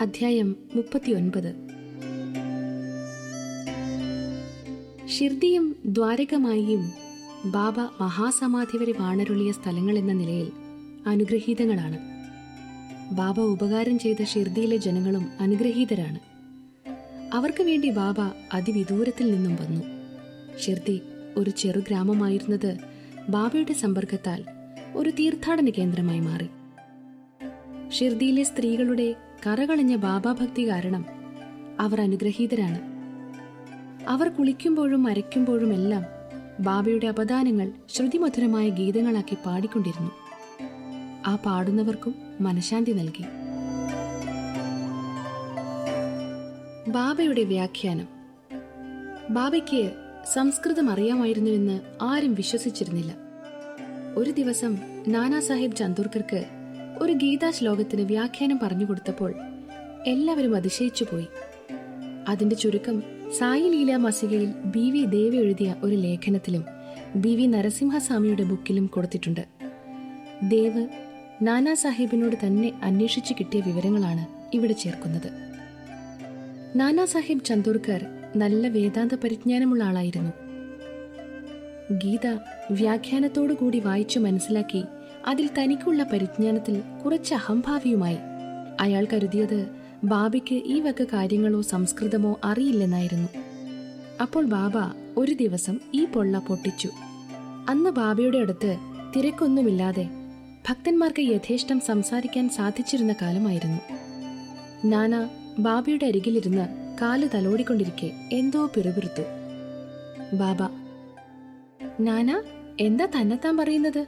അധ്യായം 39. ഷിർദിയും ദ്വാരകമായിയും ബാബ മഹാസമാധി വരെ വാണരുളിയ സ്ഥലങ്ങളെന്ന നിലയിൽ അനുഗ്രഹീതങ്ങളാണ്. ബാബ ഉപകാരം ചെയ്ത ഷിർദിയിലെ ജനങ്ങളും അനുഗ്രഹീതരാണ്. അവർക്ക് വേണ്ടി ബാബ അതിവിദൂരത്തിൽ നിന്നും വന്നു. ഷിർദി ഒരു ചെറു ഗ്രാമമായിരുന്നത് ബാബയുടെ സമ്പർക്കത്താൽ ഒരു തീർത്ഥാടന കേന്ദ്രമായി മാറി. ഷിർദിയിലെ സ്ത്രീകളുടെ കറകളഞ്ഞ ബാബാഭക്തി കാരണം അവർ അനുഗ്രഹീതരാണ്. അവർ കുളിക്കുമ്പോഴും അരയ്ക്കുമ്പോഴുമെല്ലാം ബാബയുടെ അപദാനങ്ങൾ ശ്രുതിമധുരമായ ഗീതങ്ങളാക്കി പാടിക്കൊണ്ടിരുന്നു. ആ പാടുന്നവർക്കും മനഃശാന്തി നൽകി. ബാബയുടെ വ്യാഖ്യാനം. ബാബയ്ക്ക് സംസ്കൃതം അറിയാമായിരുന്നുവെന്ന് ആരും വിശ്വസിച്ചിരുന്നില്ല. ഒരു ദിവസം നാനാ സാഹിബ് ചന്ദോർക്കർക്ക് ഒരു ഗീതാ ശ്ലോകത്തിന് വ്യാഖ്യാനം പറഞ്ഞുകൊടുത്തപ്പോൾ എല്ലാവരും അതിശയിച്ചുപോയി. അതിന്റെ ചുരുക്കം സായി ലീല മാസികയിൽ BV ദേവ എഴുതിയ ഒരു ലേഖനത്തിലും BV നരസിംഹസ്വാമിയുടെ ബുക്കിലും കൊടുത്തിട്ടുണ്ട്. ദേവ് നാനാ സാഹിബിനോട് തന്നെ അന്വേഷിച്ചു കിട്ടിയ വിവരങ്ങളാണ് ഇവിടെ ചേർക്കുന്നത്. നാനാ സാഹിബ് ചന്ദോർക്കർ നല്ല വേദാന്ത പരിജ്ഞാനമുള്ള ആളായിരുന്നു. ഗീത വ്യാഖ്യാനത്തോടുകൂടി വായിച്ചു മനസ്സിലാക്കി അതിൽ തനിക്കുള്ള പരിജ്ഞാനത്തിൽ കുറച്ച് അഹംഭാവിയുമായി. അയാൾ കരുതിയത് ബാബയ്ക്ക് ഈ വക കാര്യങ്ങളോ സംസ്കൃതമോ അറിയില്ലെന്നായിരുന്നു. അപ്പോൾ ബാബ ഒരു ദിവസം ഈ പൊള്ള പൊട്ടിച്ചു. അന്ന് ബാബയുടെ അടുത്ത് തിരക്കൊന്നുമില്ലാതെ ഭക്തന്മാർക്ക് യഥേഷ്ടം സംസാരിക്കാൻ സാധിച്ചിരുന്ന കാലമായിരുന്നു. നാന ബാബയുടെ അരികിലിരുന്ന് കാല് തലോടിക്കൊണ്ടിരിക്കെ എന്തോ പിറുപിറുത്തു. ബാബ: നാന, എന്താ തന്നെത്താൻ പറയുന്നത്?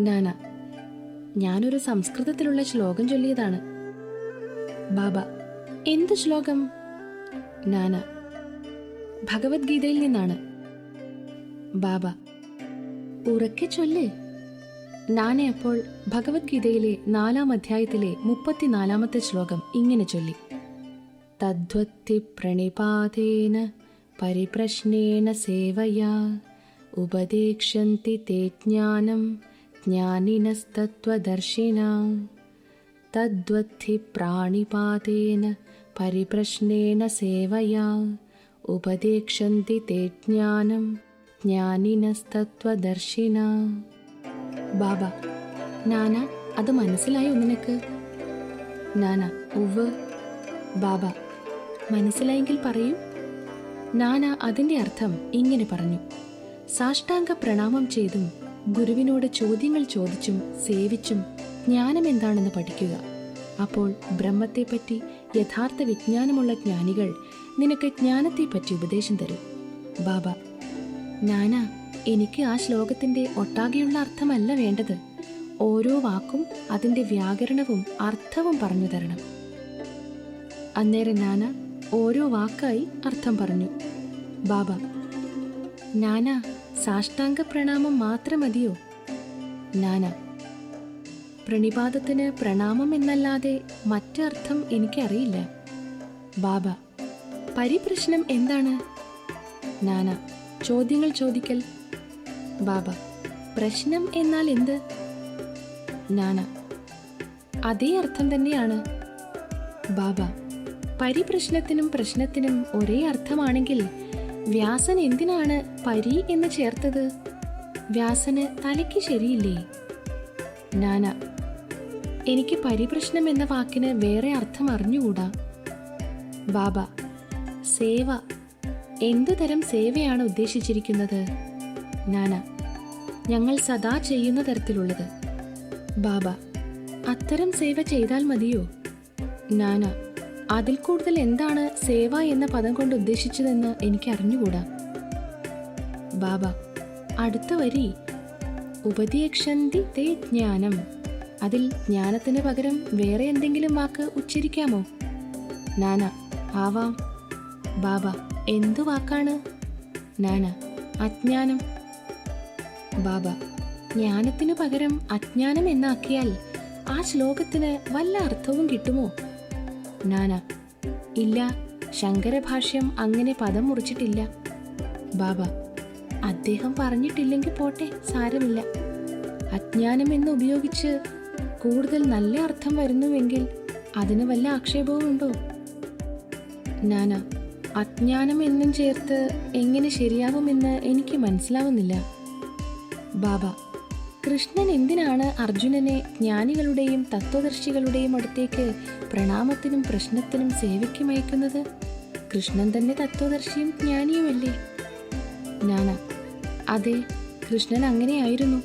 നാന: ഞാനൊരു സംസ്കൃതത്തിലുള്ള ശ്ലോകം ചൊല്ലിയതാണ്. ബാബ: എന്ത് ശ്ലോകം? നാന: ഭഗവത്ഗീതയിൽ നിന്നാണ്. ബാബ: ഉറക്കെ ചൊല്ല്. നാന അപ്പോൾ ഭഗവത്ഗീതയിലെ 4-ാം അധ്യായത്തിലെ 34-ാമത്തെ ശ്ലോകം ഇങ്ങനെ ചൊല്ലി: തദ്വത്തി പ്രണിപാതേന പരിപ്രശ്നേന സേവയാ ഉപദേക്ഷന്തി തേ ജ്ഞാനം ജ്ഞാനിനസ്തത്വദർശിനാ. തദ്വത്തി പ്രാണിപാതേന പരിപ്രശ്നേന സേവയാ ഉപദേക്ഷന്തി തേ ജ്ഞാനം ജ്ഞാനിനസ്തത്വദർശിനാ. ബാബ: നാന, അത് മനസ്സിലായോ നിനക്ക്? നാന: ഉവ്വ്. ബാബ: മനസ്സിലായെങ്കിൽ പറയൂ. നാന അതിന്റെ അർത്ഥം ഇങ്ങനെ പറഞ്ഞു: സാഷ്ടാംഗ പ്രണാമം ചെയ്തും ഗുരുവിനോട് ചോദ്യങ്ങൾ ചോദിച്ചും സേവിച്ചും ജ്ഞാനം എന്താണെന്ന് പഠിക്കുക. അപ്പോൾ ബ്രഹ്മത്തെപ്പറ്റി യഥാർത്ഥ വിജ്ഞാനമുള്ള ജ്ഞാനികൾ നിനക്ക് ജ്ഞാനത്തെപ്പറ്റി ഉപദേശം തരും. ബാബ: നാന, എനിക്ക് ആ ശ്ലോകത്തിന്റെ ഒട്ടാകെയുള്ള അർത്ഥമല്ല വേണ്ടത്. ഓരോ വാക്കും അതിന്റെ വ്യാകരണവും അർത്ഥവും പറഞ്ഞു തരണം. അന്നേരം നാന ഓരോ വാക്കായി അർത്ഥം പറഞ്ഞു. ബാബ: നാന, സാഷ്ടാംഗ പ്രണാമം മാത്രം മതിയോ? നാന: പ്രണിപാതത്തിന് പ്രണാമം എന്നല്ലാതെ മറ്റർത്ഥം എനിക്കറിയില്ല. ബാബ: പരിപ്രശ്നം എന്താണ്? നാന: ചോദ്യങ്ങൾ ചോദിക്കൽ. ബാബ: പ്രശ്നം എന്നാൽ എന്ത്? നാന: അതേ അർത്ഥം തന്നെയാണ്. ബാബ: പരിപ്രശ്നത്തിനും പ്രശ്നത്തിനും ഒരേ അർത്ഥമാണെങ്കിൽ വ്യാസൻ എന്തിനാണ് പരി എന്ന് ചേർത്തത്? വ്യാസന് തലയ്ക്ക് ശരിയില്ലേ? നാന: എനിക്ക് പരിപ്രശ്നം എന്ന വാക്കിന് വേറെ അർത്ഥം അറിഞ്ഞുകൂടാ. ബാബ: സേവ. എന്തുതരം സേവയാണ് ഉദ്ദേശിച്ചിരിക്കുന്നത്? നാന: ഞങ്ങൾ സദാ ചെയ്യുന്ന തരത്തിലുള്ളത്. ബാബ: അത്തരം സേവ ചെയ്താൽ മതിയോ? നാന: അതിൽ കൂടുതൽ എന്താണ് സേവ എന്ന പദം കൊണ്ട് ഉദ്ദേശിച്ചതെന്ന് എനിക്ക് അറിഞ്ഞുകൂടാ. ബാബ: അടുത്ത വരി ഉപദേക്ഷന്തി തേ ജ്ഞാനം. അതിൽ ജ്ഞാനത്തിന് പകരം വേറെ എന്തെങ്കിലും വാക്ക് ഉച്ചരിക്കാമോ? നാന: ആവാം. ബാബ: എന്തു വാക്കാണ്? നാന: അജ്ഞാനം. ബാബ: ജ്ഞാനത്തിനു പകരം അജ്ഞാനം എന്നാക്കിയാൽ ആ ശ്ലോകത്തിന് വല്ല അർത്ഥവും കിട്ടുമോ? നാന: ഇല്ല, ശങ്കരഭാഷ്യം അങ്ങനെ പദം മുറിച്ചിട്ടില്ല. ബാബ: അദ്ദേഹം പറഞ്ഞിട്ടില്ലെങ്കിൽ പോട്ടെ, സാരമില്ല. അജ്ഞാനം എന്ന് ഉപയോഗിച്ച് കൂടുതൽ നല്ല അർത്ഥം വരുന്നുവെങ്കിൽ അതിന് വല്ല ആക്ഷേപവും ഉണ്ടോ? നാന, അജ്ഞാനം എന്നും ചേർത്ത് എങ്ങനെ ശരിയാവുമെന്ന് എനിക്ക് മനസ്സിലാവുന്നില്ല. ബാബ, കൃഷ്ണൻ എന്തിനാണ് അർജുനനെ ജ്ഞാനികളുടെയും തത്വദർശികളുടെയും അടുത്തേക്ക് പ്രണാമത്തിനും പ്രശ്നത്തിനും സേവയ്ക്കും അയക്കുന്നത്? കൃഷ്ണൻ തന്നെ തത്വദർശിയും ജ്ഞാനിയുമല്ലേ? നാന, അതെ, കൃഷ്ണൻ അങ്ങനെയായിരുന്നു.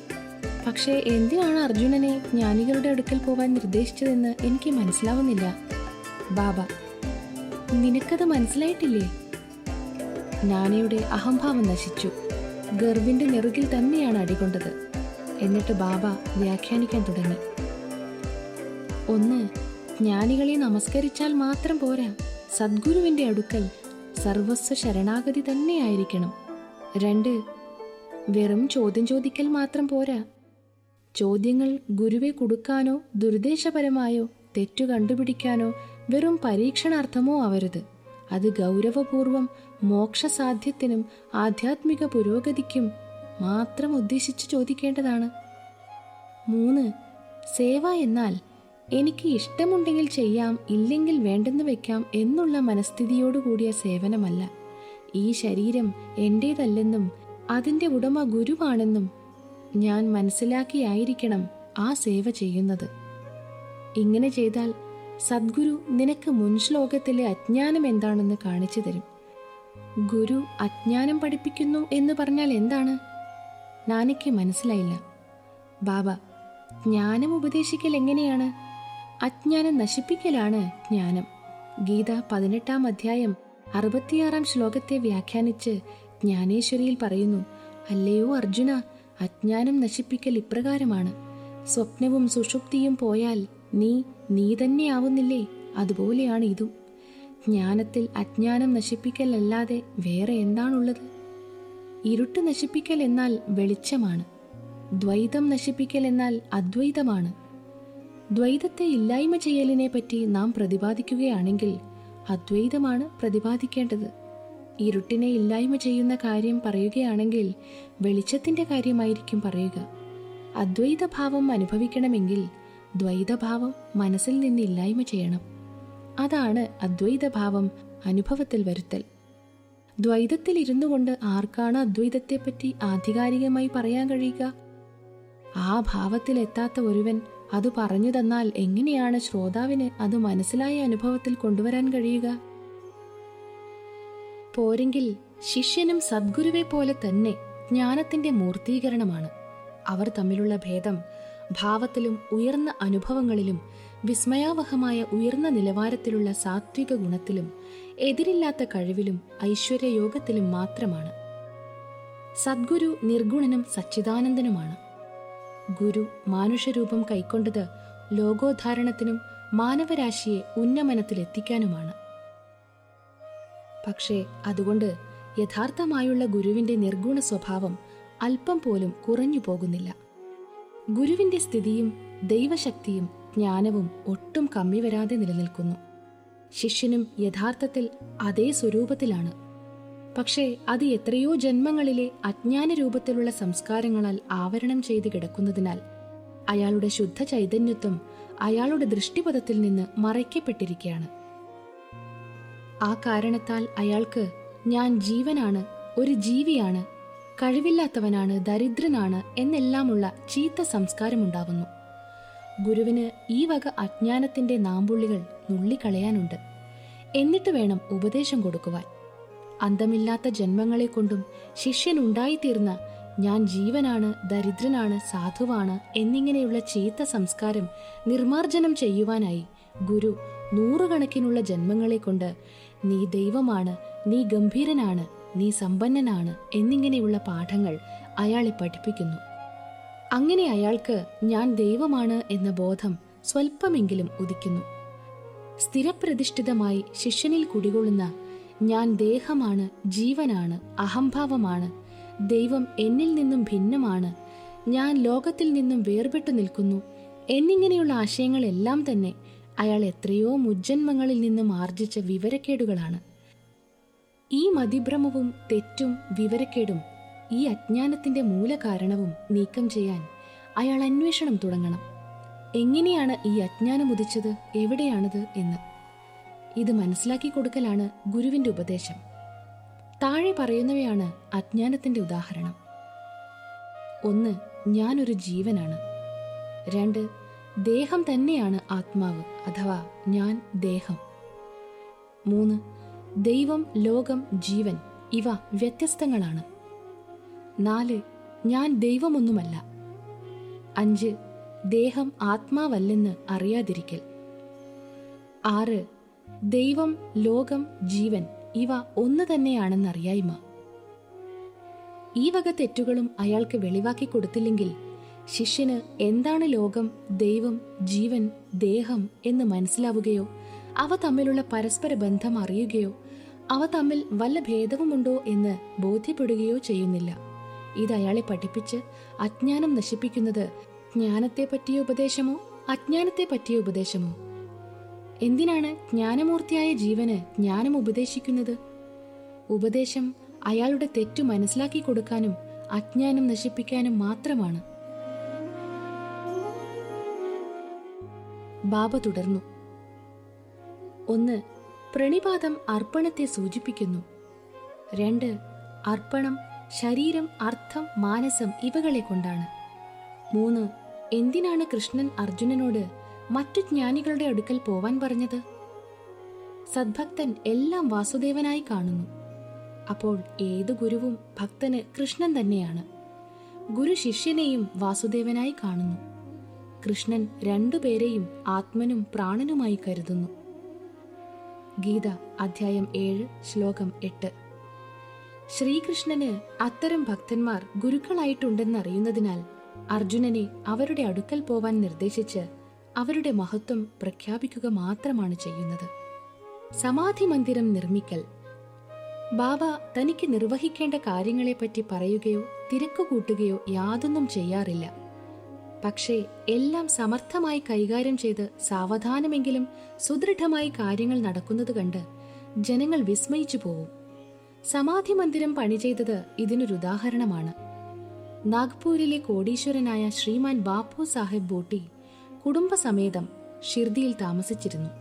പക്ഷേ എന്തിനാണ് അർജുനനെ ജ്ഞാനികളുടെ അടുക്കൽ പോവാൻ നിർദ്ദേശിച്ചതെന്ന് എനിക്ക് മനസ്സിലാവുന്നില്ല. ബാബ, നിനക്കത് മനസ്സിലായിട്ടില്ലേ? നാനയുടെ അഹംഭാവം നശിച്ചു. ഗർവിന്റെ നെറുകിൽ തന്നെയാണ് അടികൊണ്ടത്. എന്നിട്ട് ബാബ വ്യാഖ്യാനിക്കാൻ തുടങ്ങി. 1. ജ്ഞാനികളെ നമസ്കരിച്ചാൽ മാത്രം പോരാ, സദ്ഗുരുവിന്റെ അടുക്കൽ സർവസ്വ ശരണാഗതി തന്നെയായിരിക്കണം. 2. വെറും ചോദ്യം ചോദിക്കൽ മാത്രം പോരാ, ചോദ്യങ്ങൾ ഗുരുവെ കുടുക്കാനോ ദുരുദ്ദേശപരമായോ തെറ്റു കണ്ടുപിടിക്കാനോ വെറും പരീക്ഷണാർത്ഥമോ ആവരുത്. അത് ഗൗരവപൂർവം മോക്ഷസാധ്യത്തിനും ആധ്യാത്മിക പുരോഗതിക്കും മാത്രം ഉദ്ദേശിച്ച് ചോദിക്കേണ്ടതാണ്. 3. സേവ എന്നാൽ എനിക്ക് ഇഷ്ടമുണ്ടെങ്കിൽ ചെയ്യാം, ഇല്ലെങ്കിൽ വേണ്ടെന്ന് വെക്കാം എന്നുള്ള മനസ്ഥിതിയോടുകൂടിയ സേവനമല്ല. ഈ ശരീരം എൻ്റേതല്ലെന്നും അതിൻ്റെ ഉടമ ഗുരുവാണെന്നും ഞാൻ മനസ്സിലാക്കിയായിരിക്കണം ആ സേവ ചെയ്യുന്നത്. ഇങ്ങനെ ചെയ്താൽ സദ്ഗുരു നിനക്ക് മുൻ ശ്ലോകത്തിലെ അജ്ഞാനം എന്താണെന്ന് കാണിച്ചു തരും. ഗുരു അജ്ഞാനം പഠിപ്പിക്കുന്നു എന്ന് പറഞ്ഞാൽ എന്താണ്? നാനയ്ക്ക് മനസ്സിലായില്ല. ബാബ, ജ്ഞാനം ഉപദേശിക്കൽ എങ്ങനെയാണ്? അജ്ഞാനം നശിപ്പിക്കലാണ് ജ്ഞാനം. ഗീത 18-ാം അധ്യായം 66-ാം ശ്ലോകത്തെ വ്യാഖ്യാനിച്ച് ജ്ഞാനേശ്വരിയിൽ പറയുന്നു, അല്ലയോ അർജുന, അജ്ഞാനം നശിപ്പിക്കൽ ഇപ്രകാരമാണ്. സ്വപ്നവും സുഷുപ്തിയും പോയാൽ നീ തന്നെയാവുന്നില്ലേ? അതുപോലെയാണ് ഇതും. ജ്ഞാനത്തിൽ അജ്ഞാനം നശിപ്പിക്കൽ അല്ലാതെ വേറെ എന്താണുള്ളത്? ഇരുട്ട് നശിപ്പിക്കൽ എന്നാൽ വെളിച്ചമാണ്. ദ്വൈതം നശിപ്പിക്കൽ എന്നാൽ അദ്വൈതമാണ്. ദ്വൈതത്തെ ഇല്ലായ്മ ചെയ്യലിനെ പറ്റി നാം പ്രതിപാദിക്കുകയാണെങ്കിൽ അദ്വൈതമാണ് പ്രതിപാദിക്കേണ്ടത്. ഇരുട്ടിനെ ഇല്ലായ്മ ചെയ്യുന്ന കാര്യം പറയുകയാണെങ്കിൽ വെളിച്ചത്തിന്റെ കാര്യമായിരിക്കും പറയുക. അദ്വൈതഭാവം അനുഭവിക്കണമെങ്കിൽ ദ്വൈതഭാവം മനസ്സിൽ നിന്ന് ഇല്ലായ്മ ചെയ്യണം. അതാണ് അദ്വൈതഭാവം അനുഭവത്തിൽ വരുത്തൽ. ദ്വൈതത്തിൽ ഇരുന്നു കൊണ്ട് ആർക്കാണ് അദ്വൈതത്തെപ്പറ്റി ആധികാരികമായി പറയാൻ കഴിയുക? ആ ഭാവത്തിലെത്താത്ത ഒരുവൻ അത് പറഞ്ഞു തന്നാൽ എങ്ങനെയാണ് ശ്രോതാവിന് അത് മനസ്സിലായ അനുഭവത്തിൽ കൊണ്ടുവരാൻ കഴിയുക? പോരെങ്കിൽ ശിഷ്യനും സദ്ഗുരുവെ പോലെ തന്നെ ജ്ഞാനത്തിന്റെ മൂർത്തീകരണമാണ്. അവർ തമ്മിലുള്ള ഭേദം ഭാവത്തിലും ഉയർന്ന അനുഭവങ്ങളിലും വിസ്മയാവഹമായ ഉയർന്ന നിലവാരത്തിലുള്ള സാത്വിക ഗുണത്തിലും എതിരില്ലാത്ത കഴിവിലും ഐശ്വര്യയോഗത്തിലും മാത്രമാണ്. സദ്ഗുരു നിർഗുണനും സച്ചിദാനന്ദനുമാണ്. ഗുരു മാനുഷരൂപം കൈക്കൊണ്ടത് ലോകോദ്ധാരണത്തിനും മാനവരാശിയെ ഉന്നമനത്തിലെത്തിക്കാനുമാണ്. പക്ഷേ അതുകൊണ്ട് യഥാർത്ഥമായുള്ള ഗുരുവിന്റെ നിർഗുണ സ്വഭാവം അല്പം പോലും കുറഞ്ഞു പോകുന്നില്ല. ഗുരുവിന്റെ സ്ഥിതിയും ദൈവശക്തിയും ജ്ഞാനവും ഒട്ടും കമ്മി വരാതെ നിലനിൽക്കുന്നു. ശിഷ്യനും യഥാർത്ഥത്തിൽ അതേ സ്വരൂപത്തിലാണ്. പക്ഷേ അത് എത്രയോ ജന്മങ്ങളിലെ അജ്ഞാന രൂപത്തിലുള്ള സംസ്കാരങ്ങളാൽ ആവരണം ചെയ്ത് കിടക്കുന്നതിനാൽ അയാളുടെ ശുദ്ധ ചൈതന്യത്വം അയാളുടെ ദൃഷ്ടിപഥത്തിൽ നിന്ന് മറയ്ക്കപ്പെട്ടിരിക്കുകയാണ്. ആ കാരണത്താൽ അയാൾക്ക് ഞാൻ ജീവനാണ്, ഒരു ജീവിയാണ്, കഴിവില്ലാത്തവനാണ്, ദരിദ്രനാണ് എന്നെല്ലാമുള്ള ചീത്ത സംസ്കാരമുണ്ടാവുന്നു. ഗുരുവിന് ഈ വക അജ്ഞാനത്തിന്റെ നാമ്പുള്ളികൾ നുള്ളിക്കളയാനുണ്ട്. എന്നിട്ട് വേണം ഉപദേശം കൊടുക്കുവാൻ. അന്തമില്ലാത്ത ജന്മങ്ങളെ കൊണ്ടും ശിഷ്യനുണ്ടായിത്തീർന്ന ഞാൻ ജീവനാണ്, ദരിദ്രനാണ്, സാധുവാണ് എന്നിങ്ങനെയുള്ള ചീത്ത സംസ്കാരം നിർമാർജനം ചെയ്യുവാനായി ഗുരു നൂറുകണക്കിനുള്ള ജന്മങ്ങളെ കൊണ്ട് നീ ദൈവമാണ്, നീ ഗംഭീരനാണ്, നീ സമ്പന്നനാണ് എന്നിങ്ങനെയുള്ള പാഠങ്ങൾ അയാളെ പഠിപ്പിക്കുന്നു. അങ്ങനെ അയാൾക്ക് ഞാൻ ദൈവമാണ് എന്ന ബോധം സ്വൽപ്പമെങ്കിലും ഉദിക്കുന്നു. സ്ഥിരപ്രതിഷ്ഠിതമായി ശിഷ്യനിൽ കുടികൊള്ളുന്ന ഞാൻ ദേഹമാണ്, ജീവനാണ്, അഹംഭാവമാണ്, ദൈവം എന്നിൽ നിന്നും ഭിന്നമാണ്, ഞാൻ ലോകത്തിൽ നിന്നും വേർപെട്ടു നിൽക്കുന്നു എന്നിങ്ങനെയുള്ള ആശയങ്ങളെല്ലാം തന്നെ അയാൾ എത്രയോ മുജ്ജന്മങ്ങളിൽ നിന്നും ആർജിച്ച വിവരക്കേടുകളാണ്. ഈ മതിഭ്രമവും തെറ്റും വിവരക്കേടും ഈ അജ്ഞാനത്തിന്റെ മൂലകാരണവും നീക്കം ചെയ്യാൻ അയാൾ അന്വേഷണം തുടങ്ങണം. എങ്ങനെയാണ് ഈ അജ്ഞാനം ഉദിച്ചത്, എവിടെയാണത് എന്ന്. ഇത് മനസ്സിലാക്കി കൊടുക്കലാണ് ഗുരുവിന്റെ ഉപദേശം. താഴെ പറയുന്നവയാണ് അജ്ഞാനത്തിന്റെ ഉദാഹരണം. 1. ഞാനൊരു ജീവനാണ്. 2. ദേഹം തന്നെയാണ് ആത്മാവ് അഥവാ ഞാൻ ദേഹം. 3. ദൈവം, ലോകം, ജീവൻ ഇവ വ്യത്യസ്തങ്ങളാണ്. 4. ഞാൻ ദൈവമൊന്നുമല്ല. 5. ദേഹം ആത്മാവല്ലെന്ന് അറിയാതിരിക്കൽ. 6. ദൈവം, ലോകം, ജീവൻ ഇവ ഒന്ന് തന്നെയാണെന്നറിയായ്മ. ഈ വക തെറ്റുകളും അയാൾക്ക് വെളിവാക്കി കൊടുത്തില്ലെങ്കിൽ ശിഷ്യന് എന്താണ് ലോകം, ദൈവം, ജീവൻ, ദേഹം എന്ന് മനസ്സിലാവുകയോ അവ തമ്മിലുള്ള പരസ്പര ബന്ധം അറിയുകയോ അവ തമ്മിൽ വല്ല ഭേദവുമുണ്ടോ എന്ന് ബോധ്യപ്പെടുകയോ ചെയ്യുന്നില്ല. ഇത് അയാളെ പഠിപ്പിച്ച് അജ്ഞാനം നശിപ്പിക്കുന്നത് ജ്ഞാനത്തെ പറ്റിയ ഉപദേശമോ അജ്ഞാനത്തെ പറ്റിയ ഉപദേശമോ? എന്തിനാണ് ജ്ഞാനമൂർത്തിയായ ജീവന് ജ്ഞാനം ഉപദേശിക്കുന്നത്? ഉപദേശം അയാളുടെ തെറ്റു മനസ്സിലാക്കി കൊടുക്കാനും അജ്ഞാനം നശിപ്പിക്കാനും മാത്രമാണ്. ബാബ തുടർന്നു. 1. പ്രണിപാതം അർപ്പണത്തെ സൂചിപ്പിക്കുന്നു. 2. അർപ്പണം ശരീരം, അർത്ഥം, മാനസം ഇവകളെ കൊണ്ടാണ്. 3. എന്തിനാണ് കൃഷ്ണൻ അർജുനനോട് മറ്റു ജ്ഞാനികളുടെ അടുക്കൽ പോവാൻ പറഞ്ഞത്? സദ്ഭക്തൻ എല്ലാം വാസുദേവനായി കാണുന്നു. അപ്പോൾ ഏതു ഗുരുവും ഭക്തന് കൃഷ്ണൻ തന്നെയാണ്. ഗുരു ശിഷ്യനെയും വാസുദേവനായി കാണുന്നു. കൃഷ്ണൻ രണ്ടുപേരെയും ആത്മനും പ്രാണനുമായി കരുതുന്നു. ഗീത അധ്യായം 7 ശ്ലോകം 8. ശ്രീകൃഷ്ണന് അത്തരം ഭക്തന്മാർ ഗുരുക്കളായിട്ടുണ്ടെന്നറിയുന്നതിനാൽ അർജുനനെ അവരുടെ അടുക്കൽ പോവാൻ നിർദ്ദേശിച്ച് അവരുടെ മഹത്വം പ്രഖ്യാപിക്കുക മാത്രമാണ് ചെയ്യുന്നത്. സമാധി മന്ദിരം നിർമ്മിക്കൽ. ബാബ തനിക്ക് നിർവഹിക്കേണ്ട കാര്യങ്ങളെപ്പറ്റി പറയുകയോ തിരക്കുകൂട്ടുകയോ യാതൊന്നും ചെയ്യാറില്ല. പക്ഷേ എല്ലാം സമർത്ഥമായി കൈകാര്യം ചെയ്ത് സാവധാനമെങ്കിലും സുദൃഢമായി കാര്യങ്ങൾ നടക്കുന്നത് കണ്ട് ജനങ്ങൾ വിസ്മയിച്ചു പോവും. സമാധി മന്ദിരം പണി ചെയ്തത് ഇതിനൊരുദാഹരണമാണ്. നാഗ്പൂരിലെ കോടീശ്വരനായ ശ്രീമാൻ ബാപ്പു സാഹിബ് ബോട്ടി കുടുംബസമേതം ഷിർദിയിൽ താമസിച്ചിരുന്നു.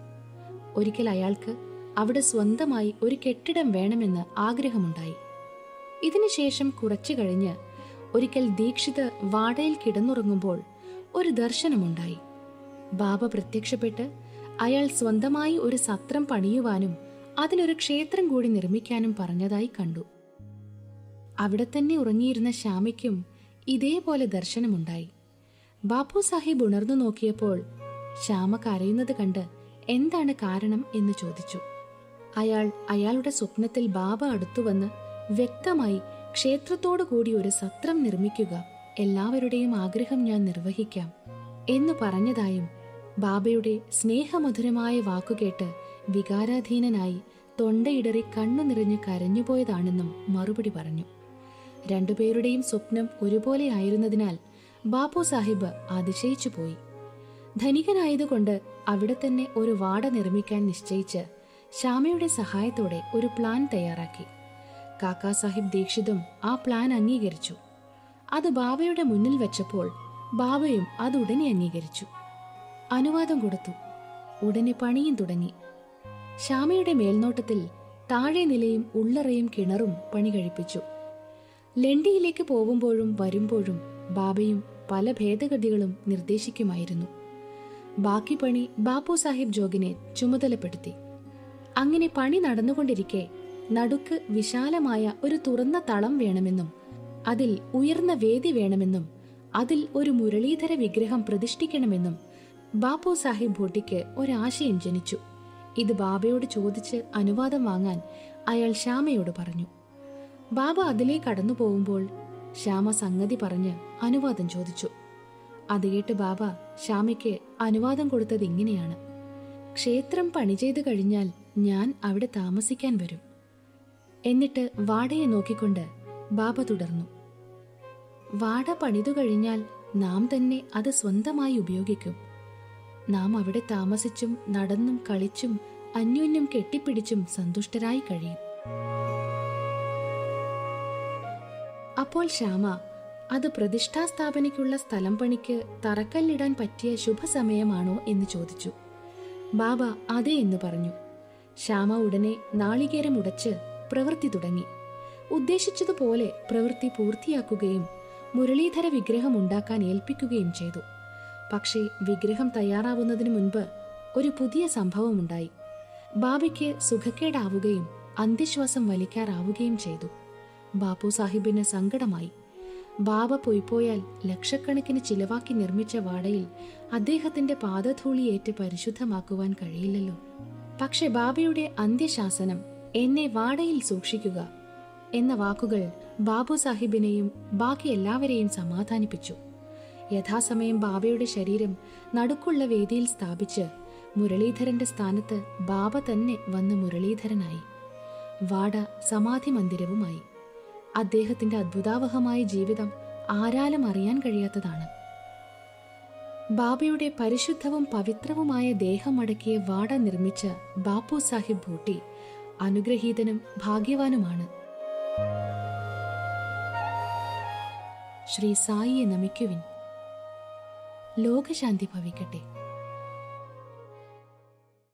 ഒരിക്കൽ അയാൾക്ക് അവിടെ സ്വന്തമായി ഒരു കെട്ടിടം വേണമെന്ന് ആഗ്രഹമുണ്ടായി. ഇതിനുശേഷം കുറച്ചു കഴിഞ്ഞ് ഒരിക്കൽ ദീക്ഷിത് വാടയിൽ കിടന്നുറങ്ങുമ്പോൾ ഒരു ദർശനമുണ്ടായി. ബാബ പ്രത്യക്ഷപ്പെട്ട് അയാൾ സ്വന്തമായി ഒരു സത്രം പണിയുവാനും അതിനൊരു ക്ഷേത്രം കൂടി നിർമ്മിക്കാനും പറഞ്ഞതായി കണ്ടു. അവിടെ തന്നെ ഉറങ്ങിയിരുന്ന ശ്യാമയ്ക്കും ഇതേപോലെ ദർശനമുണ്ടായി. ബാപ്പു സാഹിബ് ഉണർന്നു നോക്കിയപ്പോൾ ശ്യാമ കരയുന്നത് കണ്ട് എന്താണ് കാരണം എന്ന് ചോദിച്ചു. അയാൾ അയാളുടെ സ്വപ്നത്തിൽ ബാബ അടുത്തുവന്ന് വ്യക്തമായി ക്ഷേത്രത്തോടു കൂടി ഒരു സത്രം നിർമ്മിക്കുക, എല്ലാവരുടെയും ആഗ്രഹം ഞാൻ നിർവഹിക്കാം എന്നു പറഞ്ഞതായും ബാബയുടെ സ്നേഹമധുരമായ വാക്കുകേട്ട് വികാരാധീനനായി തൊണ്ടയിടറി കണ്ണു നിറഞ്ഞ് കരഞ്ഞുപോയതാണെന്നും മറുപടി പറഞ്ഞു. രണ്ടുപേരുടെയും സ്വപ്നം ഒരുപോലെ ആയിരുന്നതിനാൽ ബാപ്പു സാഹിബ് അതിശയിച്ചു പോയി. ധനികനായതുകൊണ്ട് അവിടെ തന്നെ ഒരു വാട നിർമ്മിക്കാൻ നിശ്ചയിച്ച് ശ്യാമയുടെ സഹായത്തോടെ ഒരു പ്ലാൻ തയ്യാറാക്കി. കാക്കാ സാഹിബ് ദീക്ഷിതും ആ പ്ലാൻ അംഗീകരിച്ചു. അത് ബാബയുടെ മുന്നിൽ വെച്ചപ്പോൾ ബാബയും അതുടനെ അംഗീകരിച്ചു. അനുവാദം കൊടുത്തു. ഉടനെ പണിയും തുടങ്ങി. ശ്യാമയുടെ മേൽനോട്ടത്തിൽ താഴെ നിലയും ഉള്ളറയും കിണറും പണി കഴിപ്പിച്ചു. ലണ്ടിയിലേക്ക് പോകുമ്പോഴും വരുമ്പോഴും ബാബയും പല ഭേദഗതികളും നിർദ്ദേശിക്കുമായിരുന്നു. ബാക്കി പണി ബാപ്പു സാഹിബ് ജോഗിനെ ചുമതലപ്പെടുത്തി. അങ്ങനെ പണി നടന്നുകൊണ്ടിരിക്കെ നടുക്ക് വിശാലമായ ഒരു തുറന്ന തളം വേണമെന്നും അതിൽ ഉയർന്ന വേദി വേണമെന്നും അതിൽ ഒരു മുരളീധര വിഗ്രഹം പ്രതിഷ്ഠിക്കണമെന്നും ബാപ്പു സാഹിബ് ഭോട്ടിക്ക് ഒരാശയം ജനിച്ചു. ഇത് ബാബയോട് ചോദിച്ച് അനുവാദം വാങ്ങാൻ അയാൾ ശ്യാമയോട് പറഞ്ഞു. ബാബ അതിലേക്ക് കടന്നു പോകുമ്പോൾ ശ്യാമ സംഗതി പറഞ്ഞ് അനുവാദം ചോദിച്ചു. അത് കേട്ട് ബാബ ശ്യാമയ്ക്ക് അനുവാദം കൊടുത്തത് ഇങ്ങനെയാണ്: ക്ഷേത്രം പണി ചെയ്തു കഴിഞ്ഞാൽ ഞാൻ അവിടെ താമസിക്കാൻ വരും. എന്നിട്ട് വാടയെ നോക്കിക്കൊണ്ട് ബാബ തുടർന്നു. വാട പണിതു കഴിഞ്ഞാൽ നാം തന്നെ അത് സ്വന്തമായി ഉപയോഗിക്കും. നാം അവിടെ താമസിച്ചും നടന്നും കളിച്ചും അന്യോന്യം കെട്ടിപ്പിടിച്ചും സന്തുഷ്ടരായി കഴിയും. അപ്പോൾ ശ്യാമ അത് പ്രതിഷ്ഠാസ്ഥാപനയ്ക്കുള്ള സ്ഥലം പണിക്ക് തറക്കല്ലിടാൻ പറ്റിയ ശുഭസമയമാണോ എന്ന് ചോദിച്ചു. ബാബ അതെ എന്ന് പറഞ്ഞു. ശ്യാമ ഉടനെ നാളികേരം ഉടച്ച് പ്രവൃത്തി തുടങ്ങി. ഉദ്ദേശിച്ചതുപോലെ പ്രവൃത്തി പൂർത്തിയാക്കുകയും മുരളീധര വിഗ്രഹം ഉണ്ടാക്കാൻ ഏൽപ്പിക്കുകയും ചെയ്തു. പക്ഷേ വിഗ്രഹം തയ്യാറാവുന്നതിനു മുൻപ് ഒരു പുതിയ സംഭവമുണ്ടായി. ബാബയ്ക്ക് സുഖക്കേടാവുകയും അന്ത്യശ്വാസം വലിക്കാറാവുകയും ചെയ്തു. ബാപ്പു സാഹിബിന് സങ്കടമായി. ബാബ പൊയ്പോയാൽ ലക്ഷക്കണക്കിന് ചിലവാക്കി നിർമ്മിച്ച വാടയിൽ അദ്ദേഹത്തിന്റെ പാദധൂളിയേറ്റ് പരിശുദ്ധമാക്കുവാൻ കഴിയില്ലല്ലോ. പക്ഷെ ബാബയുടെ അന്ത്യശാസനം എന്നെ വാടയിൽ സൂക്ഷിക്കുക എന്ന വാക്കുകൾ ബാബു സാഹിബിനെയും ബാക്കി എല്ലാവരെയും സമാധാനിപ്പിച്ചു. യഥാസമയം ബാബയുടെ ശരീരം നടുക്കുള്ള വേദിയിൽ സ്ഥാപിച്ച് മുരളീധരന്റെ സ്ഥാനത്ത് ബാബ തന്നെ വന്ന് മുരളീധരനായി. വാട സമാധി മന്ദിരവുമായി. അദ്ദേഹത്തിന്റെ അദ്ഭുതാവഹമായ ജീവിതം ആരാലും അറിയാൻ കഴിയാത്തതാണ്. ബാബയുടെ പരിശുദ്ധവും പവിത്രവുമായ ദേഹമടക്കിയ വാട നിർമ്മിച്ച ബാപ്പു സാഹിബ് ഭൂട്ടി അനുഗ്രഹീതനും ഭാഗ്യവാനുമാണ്. ശ്രീ സായിയെ നമിക്കുവിൻ. ലോകശാന്തി ഭവിക്കട്ടെ.